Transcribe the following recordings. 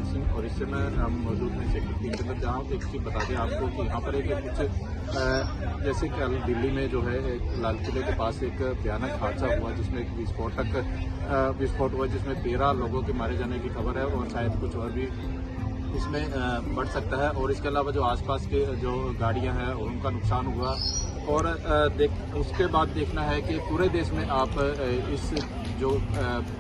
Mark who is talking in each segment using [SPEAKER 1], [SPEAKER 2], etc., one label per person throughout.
[SPEAKER 1] सिंह और इस समय हम मौजूद हैं सेक्टर 3 के अंदर, जहाँ एक चीज़ बता दें आपको कि यहाँ पर एक कुछ जैसे कल दिल्ली में जो है एक लाल किले के पास एक भयानक हादसा हुआ जिसमें एक विस्फोट हुआ जिसमें 13 लोगों के मारे जाने की खबर है और शायद कुछ और भी इसमें बढ़ सकता है। और इसके अलावा जो आसपास के जो गाड़ियां हैं उनका नुकसान हुआ और उसके बाद देखना है कि पूरे देश में आप इस जो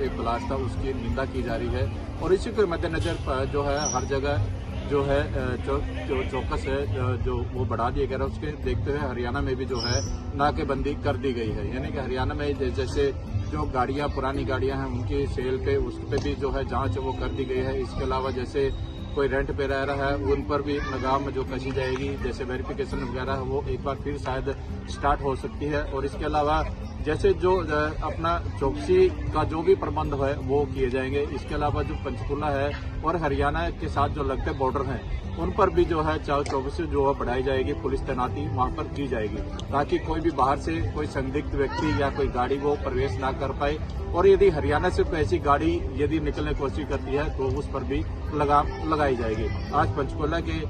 [SPEAKER 1] एक ब्लास्ट था उसकी निंदा की जा रही है और इसी के मद्देनज़र जो है हर जगह जो है जो चौकस है जो वो बढ़ा दिया गया है। उसके देखते हुए हरियाणा में भी जो है नाकेबंदी कर दी गई है, यानी कि हरियाणा में जैसे जो गाड़ियां पुरानी गाड़ियां हैं उनकी सेल पे उस पर भी जो है जांच वो कर दी गई है। इसके अलावा जैसे कोई रेंट पे रह रहा है उन पर भी लगाम जो कसी जाएगी, जैसे वेरिफिकेशन वगैरह है वो एक बार फिर शायद स्टार्ट हो सकती है। और इसके अलावा जैसे जो अपना चौकसी का जो भी प्रबंध है वो किए जाएंगे। इसके अलावा जो पंचकुला है और हरियाणा के साथ जो लगते बॉर्डर हैं उन पर भी जो है चौकसी जो है बढ़ाई जाएगी, पुलिस तैनाती वहाँ पर की जाएगी ताकि कोई भी बाहर से कोई संदिग्ध व्यक्ति या कोई गाड़ी वो प्रवेश ना कर पाए। और यदि हरियाणा से ऐसी गाड़ी यदि निकलने की कोशिश करती है तो उस पर भी लगाम लगाई जाएगी। आज पंचकुला के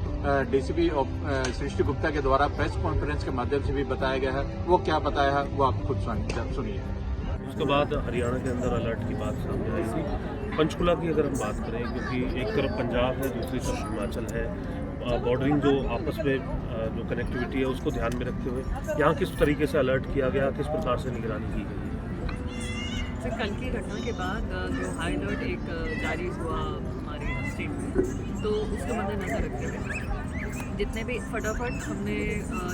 [SPEAKER 1] डीसीपी सृष्टि गुप्ता के द्वारा प्रेस कॉन्फ्रेंस के माध्यम से भी बताया गया है, वो क्या बताया है वो आप खुद सुनिए।
[SPEAKER 2] उसके बाद हरियाणा के अंदर अलर्ट की बात सामने आई थी। पंचकुला की अगर हम बात करें, क्योंकि एक तरफ पंजाब है दूसरी तरफ हिमाचल है, बॉर्डरिंग जो आपस में जो कनेक्टिविटी है उसको ध्यान में रखते हुए यहाँ किस तरीके से अलर्ट किया गया, किस प्रकार से निगरानी की गई है?
[SPEAKER 3] कल की घटना के बाद जो हाई अलर्ट एक जारी हुआ हमारे स्टेट में, तो उसको मद्देनजर रखते हुए जितने भी फटाफट हमने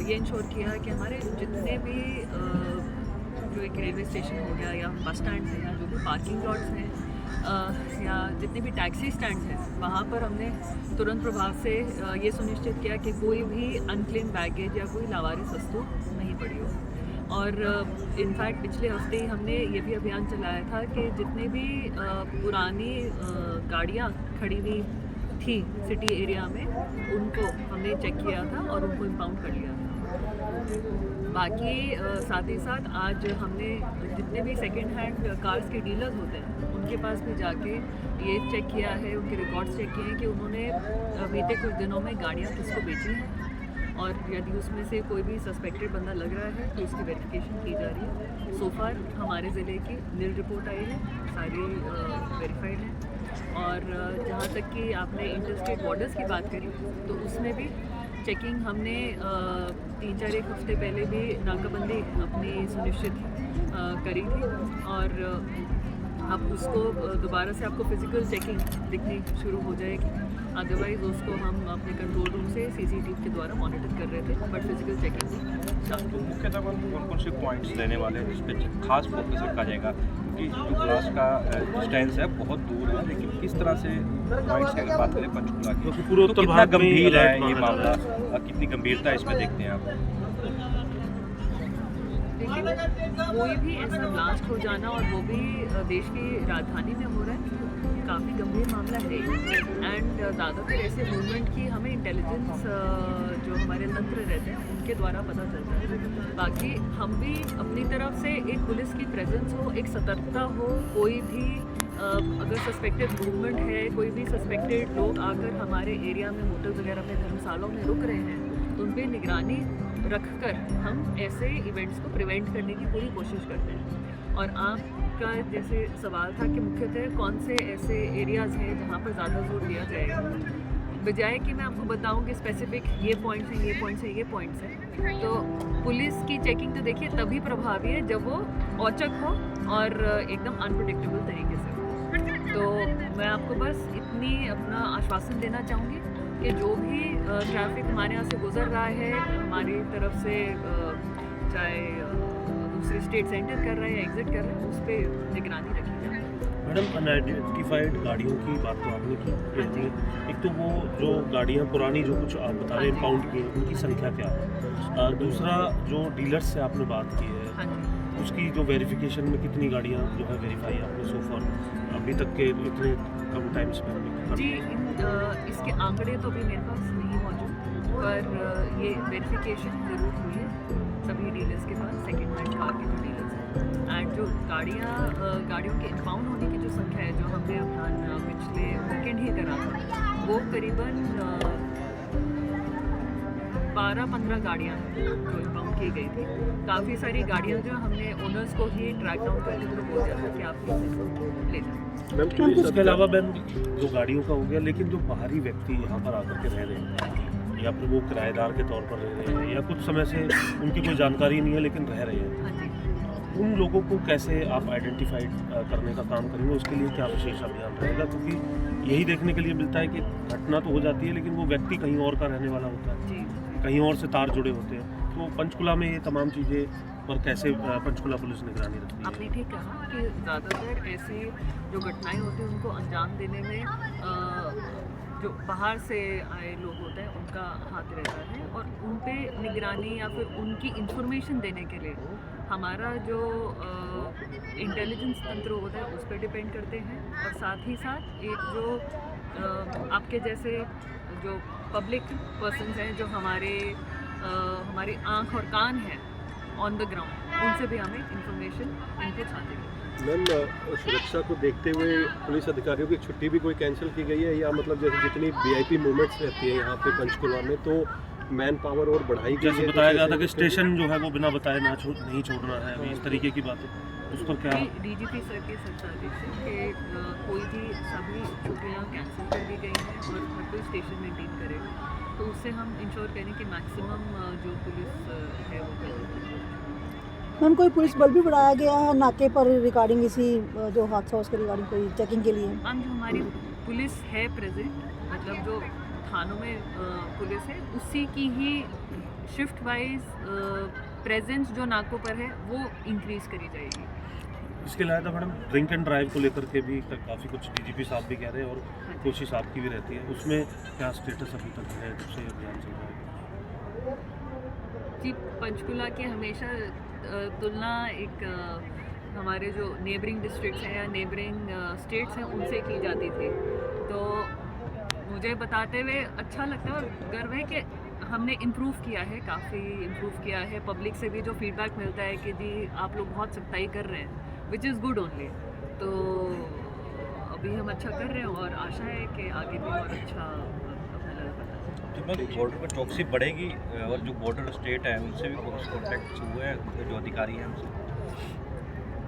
[SPEAKER 3] ये इंश्योर किया कि हमारे जितने भी जो एक रेलवे स्टेशन हो गया या बस स्टैंड है या जो भी पार्किंग लॉट्स हैं या जितने भी टैक्सी स्टैंड हैं वहाँ पर हमने तुरंत प्रभाव से ये सुनिश्चित किया कि कोई भी अनक्लेम बैगेज या कोई लावारिस वस्तु नहीं पड़ी हो। और इनफैक्ट पिछले हफ्ते ही हमने ये भी अभियान चलाया था कि जितने भी पुरानी गाड़ियाँ खड़ी हुई थी सिटी एरिया में उनको हमने चेक किया था और उनको इम्पाउंड कर लिया था। बाकी साथ ही साथ आज हमने जितने भी सेकेंड हैंड कार्स के डीलर्स होते हैं उनके पास भी जाके ये चेक किया है, उनके रिकॉर्ड्स चेक किए हैं कि उन्होंने बीते कुछ दिनों में गाड़ियाँ किसको बेची हैं और यदि उसमें से कोई भी सस्पेक्टेड बंदा लग रहा है तो उसकी वेरिफिकेशन की जा रही है। सो फार हमारे ज़िले की नील रिपोर्ट आई है, सारी वेरीफाइड हैं। और जहाँ तक कि आपने इंटरस्टेट बॉर्डर्स की बात करी तो उसमें भी चेकिंग हमने 3-4 हफ्ते पहले भी नाकाबंदी अपनी सुनिश्चित करी थी और अब उसको दोबारा से आपको फिजिकल चेकिंग दिखनी शुरू हो जाएगी। अदरवाइज उसको हम अपने कंट्रोल रूम से सीसीटीवी के द्वारा मॉनिटर कर रहे थे, बट फिजिकल चेकिंग
[SPEAKER 4] तो मुख्यतः कौन कौन से पॉइंट्स लेने वाले हैं जिस पर खास फोकस रखा जाएगा, क्योंकि जो क्लास का डिस्टेंस है बहुत दूर है, लेकिन किस तरह से पॉइंट्स की अगर बात करें पंचकुला की
[SPEAKER 2] क्योंकि पूरे उत्तर
[SPEAKER 4] कितना
[SPEAKER 2] भारत में
[SPEAKER 4] गंभीर है
[SPEAKER 2] अलर्ट
[SPEAKER 4] ये
[SPEAKER 2] माना
[SPEAKER 4] मामला, कितनी गंभीरता इसमें देखते हैं आप?
[SPEAKER 3] लेकिन कोई भी ऐसा ब्लास्ट हो जाना और वो भी देश की राजधानी में हो रहा है काफ़ी गंभीर मामला है। एंड ज़्यादातर ऐसे मूवमेंट की हमें इंटेलिजेंस जो हमारे तंत्र रहते हैं उनके द्वारा पता चलता है। बाकी हम भी अपनी तरफ से एक पुलिस की प्रेजेंस हो, एक सतर्कता हो, कोई भी अगर सस्पेक्टेड मूवमेंट है, कोई भी सस्पेक्टेड लोग आकर हमारे एरिया में होटल वगैरह में धर्मशालाओं में रुक रहे हैं तो उन पर निगरानी रखकर हम ऐसे इवेंट्स को प्रिवेंट करने की पूरी कोशिश करते हैं। और आपका जैसे सवाल था कि मुख्यतः कौन से ऐसे एरियाज़ हैं जहाँ पर ज़्यादा जोर दिया जाएगा, बजाय कि मैं आपको बताऊं कि स्पेसिफिक ये पॉइंट्स हैं, ये पॉइंट्स हैं, ये पॉइंट्स हैं, तो पुलिस की चेकिंग तो देखिए तभी प्रभावी है जब वो औचक हो और एकदम अनप्रेडिक्टेबल तरीके से हो। तो मैं आपको बस इतनी अपना आश्वासन देना चाहूँगी कि जो भी ट्रैफिक हमारे यहाँ से गुजर रहा है हमारी तरफ से, चाहे दूसरे स्टेट से एंटर कर रहा है या एग्जिट कर रहा है, उस पर निगरानी रखी जाए।
[SPEAKER 2] मैडम, अनआइडेंटिफाइड गाड़ियों की बात तो आपने की, एक तो वो जो गाड़ियाँ पुरानी जो कुछ आप बता रहे हैं इम्पाउंड की, उनकी संख्या क्या है? दूसरा जो डीलर्स से आपने बात की है उसकी जो वेरिफिकेशन में कितनी गाड़ियाँ जो है वेरीफाई आपने सो फार अभी तक के इतने कम टाइम स्पेंड में?
[SPEAKER 3] जी, इसके आंकड़े तो अभी मेरे पास नहीं मौजूद, पर ये वेरिफिकेशन ज़रूर हुई है सभी डीलर्स के पास, सेकेंड हैंड कार के जो डीलर्स हैं। एंड जो गाड़ियों के इम्पाउंड होने की जो संख्या है, जो हमने अभियान पिछले वीकेंड ही करा था, वो करीबन 12-15 गाड़ियाँ हैं जो इम्पाउंड की गई थी। काफ़ी सारी गाड़ियाँ जो हमने ओनर्स को ही ट्रैक डाउन करके उनको बोल दिया था कि आप प्लीज़ ले जाएँ।
[SPEAKER 2] इसके अलावा मैम जो गाड़ियों का हो गया, लेकिन जो बाहरी व्यक्ति यहाँ पर आकर के रह रहे हैं या फिर वो किराएदार के तौर पर रह रहे हैं या कुछ समय से उनकी कोई जानकारी नहीं है लेकिन रह रहे हैं,
[SPEAKER 3] हाँ जी।
[SPEAKER 2] उन लोगों को कैसे आप आइडेंटिफाइड करने का काम करेंगे, उसके लिए क्या विशेष अभियान रहेगा? क्योंकि यही देखने के लिए मिलता है कि घटना तो हो जाती है लेकिन वो व्यक्ति कहीं और का रहने वाला होता है,
[SPEAKER 3] जी
[SPEAKER 2] कहीं और से तार जुड़े होते हैं। तो पंचकुला में ये तमाम चीज़ें पर कैसे पंचकुला पुलिस निगरानी रखती है?
[SPEAKER 3] आपने ठीक कहा कि ज़्यादातर ऐसी जो घटनाएं होती हैं उनको अंजाम देने में जो बाहर से आए लोग होते हैं उनका हाथ रहता है, और उन पे निगरानी या फिर उनकी इंफॉर्मेशन देने के लिए हमारा जो इंटेलिजेंस तंत्र होता है उस पर डिपेंड करते हैं। और साथ ही साथ एक जो आपके जैसे जो पब्लिक पर्सन्स हैं जो हमारी आँख और कान हैं ऑन द ग्राउंड, उनसे भी हमें इंफॉर्मेशन इनपुट्स आती है।
[SPEAKER 5] मैम, सुरक्षा को देखते हुए पुलिस अधिकारियों की छुट्टी भी कोई कैंसिल की गई है, या मतलब जैसे जितनी वीआईपी मूवमेंट्स रहती है यहाँ पे पंचकुला में, तो मैन पावर और बढ़ाई गई
[SPEAKER 2] जैसे
[SPEAKER 5] है?
[SPEAKER 2] बताया गया था कि स्टेशन जो है वो बिना बताए नहीं छोड़ना है, अभी इस तरीके की बात है, उस पर क्या?
[SPEAKER 3] डीजीपी सर के सत्ताधीश के कोई भी सभी छुट्टियाँ कैंसिल कर दी गई हैं और हर कोई स्टेशन मेंटेन करेगा, तो उससे हम इंश्योर करें कि मैक्सिमम जो पुलिस है वो करें।
[SPEAKER 6] मैम, कोई पुलिस बल भी बढ़ाया गया है नाके पर रिगार्डिंग इसी जो हादसा उसके रिगार्डिंग कोई चेकिंग के लिए?
[SPEAKER 3] मैम, जो हमारी पुलिस है प्रेजेंट, मतलब जो थानों में पुलिस है उसी की ही शिफ्ट वाइज प्रेजेंस जो नाकों पर है वो इंक्रीज़ करी जाएगी।
[SPEAKER 2] इसके अलावा मैडम ड्रिंक एंड ड्राइव को लेकर के भी काफ़ी कुछ डीजीपी साहब भी कह रहे हैं और कोशिश आपकी भी रहती है, उसमें क्या स्टेटस अभी तक है जब से अभियान चल रहा है?
[SPEAKER 3] जी, पंचकुला की हमेशा तुलना एक हमारे जो नेबरिंग डिस्ट्रिक्ट्स हैं या नेबरिंग स्टेट्स हैं उनसे की जाती थी, तो मुझे बताते हुए अच्छा लगता है और गर्व है कि हमने इम्प्रूव किया है, काफ़ी इम्प्रूव किया है। पब्लिक से भी जो फीडबैक मिलता है कि जी आप लोग बहुत सख्ताई कर रहे हैं, विच इज़ गुड ओनली। तो अभी हम अच्छा कर रहे हैं और आशा है कि आगे भी और अच्छा अपना लेवल बता सकें।
[SPEAKER 4] तो बॉर्डर पर चौकसी बढ़ेगी और जो बॉर्डर स्टेट है उनसे भी कुछ कॉन्टैक्ट हुए हैं, जो अधिकारी हैं उनसे?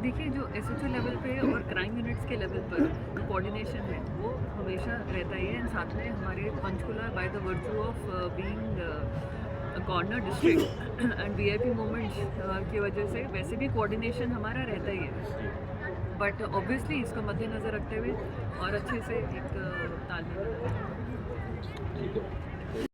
[SPEAKER 3] देखिए, जो SHO लेवल पे और क्राइम यूनिट्स के लेवल पर जो कोऑर्डिनेशन है वो हमेशा रहता ही है। एंड साथ में हमारे Panchkula by the virtue of being corner district and VIP movements की वजह से वैसे भी कोऑर्डिनेशन हमारा रहता ही है, बट ऑब्वियसली इसको मद्देनज़र रखते हुए और अच्छे से एक तालमेल।
[SPEAKER 5] ठीक है।